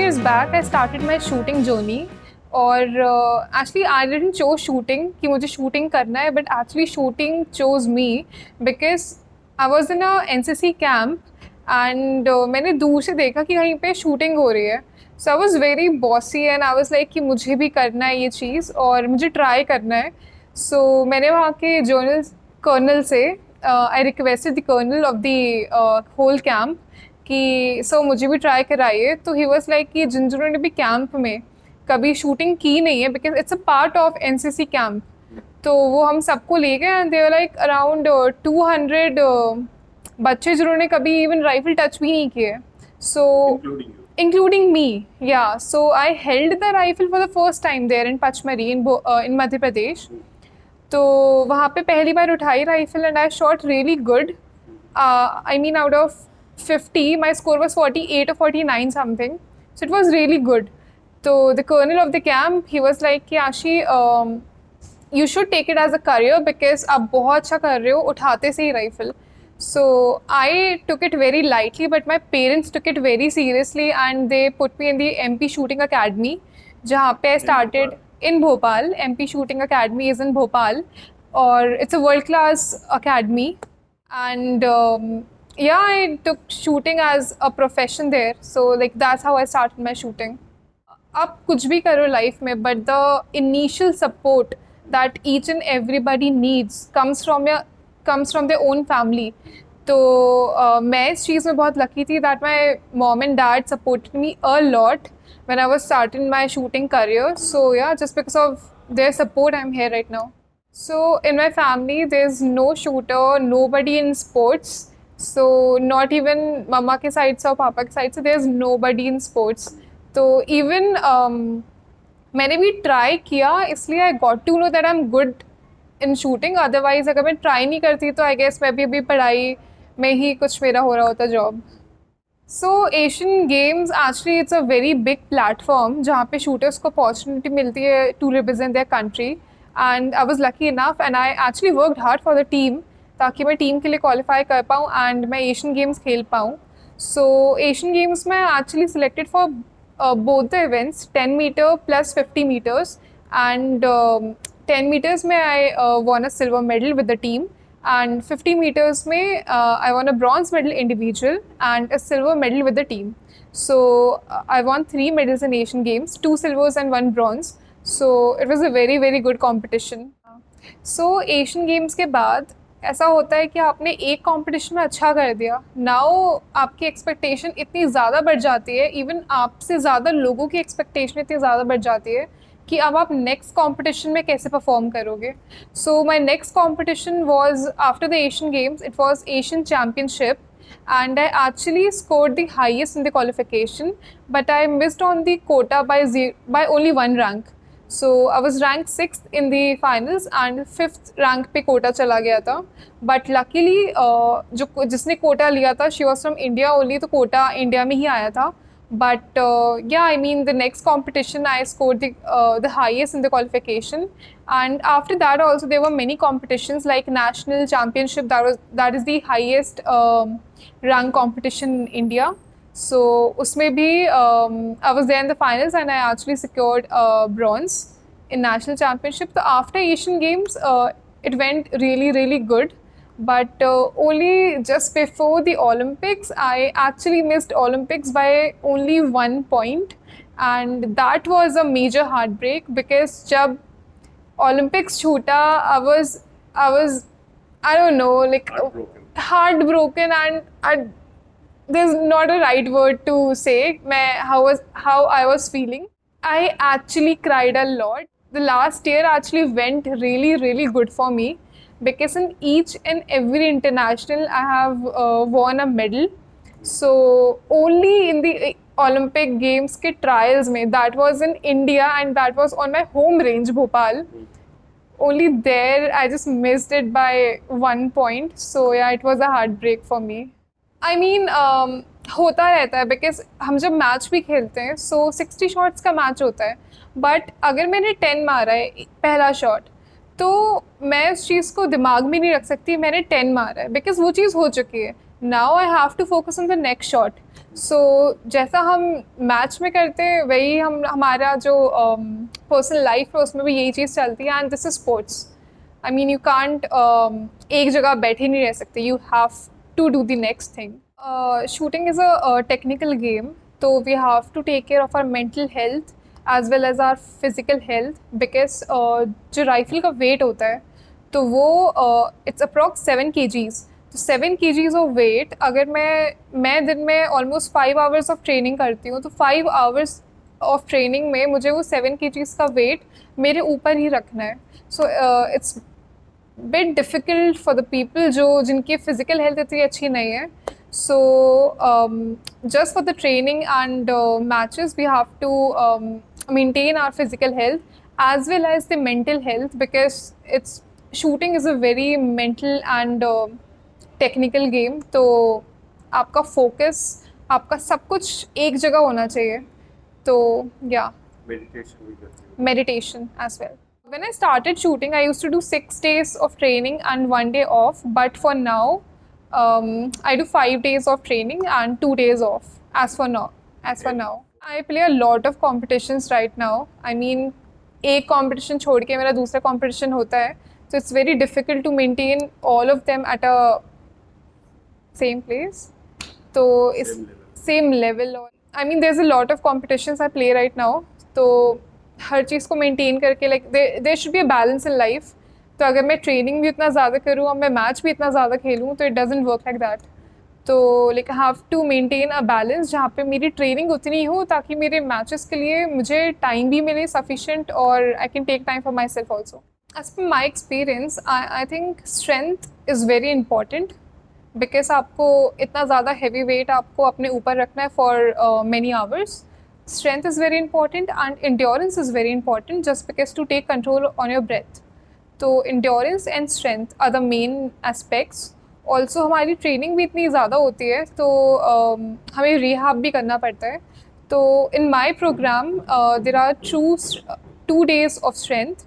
years back I started my shooting journey और actually I didn't chose shooting कि मुझे shooting करना है, but actually shooting chose me because I was in a NCC camp and मैंने दूर से देखा कि कहीं पे शूटिंग हो रही है. So I was very bossy and I was like कि मुझे भी करना है ये चीज़ और मुझे ट्राई करना है. सो मैंने वहाँ के जर्नल कर्नल से I requested the colonel of the whole camp कि सो मुझे भी ट्राई कराइए. तो ही वॉज लाइक कि जिन्होंने भी कैंप में कभी शूटिंग की नहीं है because it's a part of NCC camp, तो वो हम सबको ले गए and they were like around 200 बच्चे जिन्होंने कभी इवन राइफल टच भी नहीं किए. सो including me, yeah. So I held the rifle for the first time there in Pachmarhi in Madhya Pradesh. तो वहाँ पे पहली बार उठाई rifle and I shot really good. I mean out of 50 my score was 48 or 49 something, so it was really good. So the colonel of the camp, he was like कि आशी you should take it as a career because आप बहुत अच्छा कर रहे हो उठाते से ही rifle. So I took it very lightly, but my parents took it very seriously and they put me in the MP Shooting Academy, जहाँ पे I started in Bhopal. MP Shooting Academy is in Bhopal, और it's a world class academy and yeah, I took shooting as a profession there. So like that's how I started my shooting. आप कुछ भी करो life में, but the initial support that each and everybody needs comes from their own family. तो मैं इस चीज़ में बहुत lucky थी that my mom and dad supported me a lot when I was starting my shooting career. So yeah, just because of their support, I'm here right now. So in my family, there's no shooter, nobody in sports. So not even mama के side से और पापा के side से there's nobody in sports. तो even मैंने भी try किया, इसलिए I got to know that I'm good in shooting. Otherwise अगर मैं try नहीं करती तो I guess मैं भी अभी पढ़ाई में ही कुछ मेरा हो रहा होता job. So Asian Games actually it's a very big platform जहाँ पे shooters को opportunity मिलती है to represent their country. And I was lucky enough and I actually worked hard for the team ताकि मैं टीम के लिए क्वालिफाई कर पाऊँ एंड मैं एशियन गेम्स खेल पाऊँ. सो एशियन गेम्स में actually selected for both the events 10 metre plus 50 metres and 10 metres में I won a silver medal with the team and 50 metres में I won a bronze medal individual and a silver medal with the team. So I won 3 medals in Asian games, 2 silvers and 1 bronze. So it was a very very good competition. So Asian games के बाद ऐसा होता है कि आपने एक competition में अच्छा कर दिया, नाउ आपकी एक्सपेक्टेशन इतनी ज़्यादा बढ़ जाती है, इवन आपसे ज़्यादा लोगों की एक्सपेक्टेशन इतनी ज़्यादा बढ़ जाती है कि अब आप नेक्स्ट कंपटीशन में कैसे परफॉर्म करोगे. So my next competition was after the Asian games, it was Asian championship and I actually scored the highest in the qualification, but I missed on the quota by only 1 rank. So I was ranked 6th in the finals and 5th rank पे कोटा चला गया था. But luckily जो जिसने कोटा लिया था she was from India only, तो Kota India में ही आया था. But yeah, I mean the next competition I scored the highest in the qualification, and after that also there were many competitions like national championship, that is the highest rank competition in India. So उसमें भी I was there in the finals and I actually secured bronze in national championship. So after Asian Games it went really really good, but only just before the Olympics I actually missed Olympics by only 1 point, and that was a major heartbreak because jab Olympics छूटा I was I don't know, like heartbroken and there's not a right word to say how I was feeling. I actually cried a lot. The last year actually went really really good for me because in each and every international I have won a medal. So only in the Olympic Games के trials में, that was in India and that was on my home range Bhopal. Only there I just missed it by 1 point. So yeah, it was a heartbreak for me. I mean होता रहता है because हम जब match भी खेलते हैं सो 60 shots का match होता है, बट अगर मैंने 10 मारा है पहला शॉट तो मैं उस चीज़ को दिमाग में नहीं रख सकती मैंने 10 मारा है बिकॉज वो चीज़ हो चुकी है. Now I have to focus on the next shot. So जैसा हम मैच में करते हैं वही हम हमारा जो पर्सनल लाइफ है उसमें भी यही चीज़ चलती है, and this is sports. I mean you can't एक जगह बैठे नहीं रह सकते, you have to do the next thing. Shooting is a technical game, तो we have to take care of our mental health as well as our physical health, because जो rifle का weight होता है तो वो इट्स अप्रॉक्स 7 kgs. तो 7 kgs of weight, अगर मैं दिन में ऑलमोस्ट 5 hours ऑफ ट्रेनिंग करती हूँ, तो 5 hours ऑफ ट्रेनिंग में मुझे वो 7 kgs का वेट मेरे ऊपर ही रखना है. So it's bit difficult for the people जिनकी फ़िज़िकल हेल्थ इतनी अच्छी नहीं है. So just for the training and matches we have to maintain our physical health as well as the mental health, because it's shooting is a very mental and technical game. तो आपका focus, आपका सब कुछ एक जगह होना चाहिए. तो या meditation as well. When I started shooting, I used to do 6 days of training and 1 day off. But for now, I do 5 days of training and 2 days off. As for now, I play a lot of competitions right now. I mean, एक competition छोड़ के मेरा दूसरा competition होता है. So it's very difficult to maintain all of them at a same place. So it's same level. I mean, there's a lot of competitions I play right now. तो हर चीज़ को maintain करके like there should be a balance in life. तो अगर मैं training भी इतना ज़्यादा करूँ और मैं मैच भी इतना ज़्यादा खेलूँ तो it doesn't work like that. तो like I have to maintain a balance जहाँ पे मेरी ट्रेनिंग उतनी हो ताकि मेरे मैचेस के लिए मुझे टाइम भी मिले सफिशेंट, और I can take time for myself also. As per my experience, I think strength is very important, because आपको इतना ज़्यादा हैवी वेट आपको अपने ऊपर रखना है for many hours. Strength is very important and endurance is very important, just because to take control on your breath. तो endurance and strength are the main aspects. Also हमारी training भी इतनी ज़्यादा होती है तो हमें rehab भी करना पड़ता है. तो in my program there are 2 days of strength,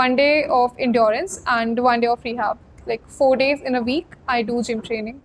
1 day of endurance and 1 day of rehab. Like 4 days in a week I do gym training.